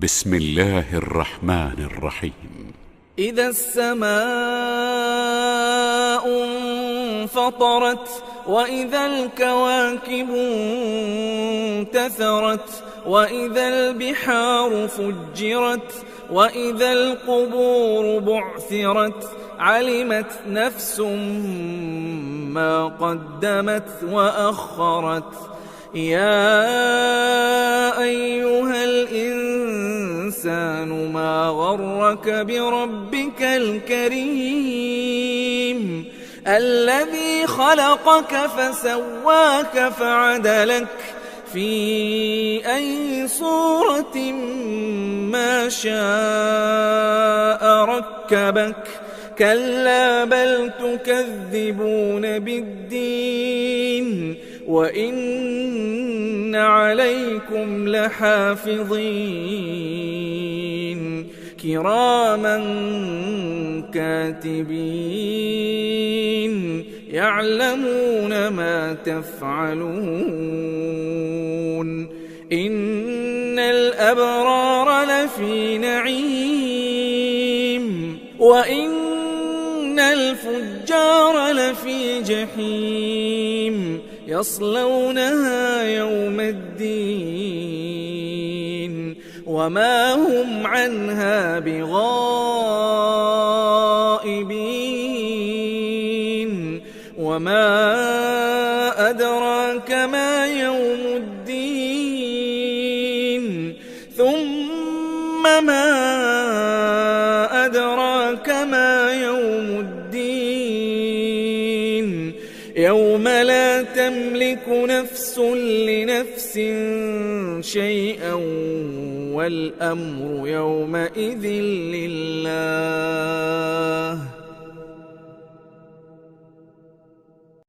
بسم الله الرحمن الرحيم. إذا السماء انفطرت وإذا الكواكب انتثرت وإذا البحار فجرت وإذا القبور بعثرت علمت نفس ما قدمت وأخرت. يا أيها الإنسان ما غرك بربك الكريم الذي خلقك فسواك فعدلك في أي صورة ما شاء ركبك. كلا بل تكذبون بالدين وإن عليكم لحافظين كراما كاتبين يعلمون ما تفعلون. إن الأبرار لفي نعيم وإن الفجار لفي جحيم يصلونها يوم الدين وما هم عنها بغائبين. وما أدراك ما يوم الدين ثم ما أدراك ما يوم الدين يوم لا تملك نفس لنفس شيئا والأمر يومئذ لله.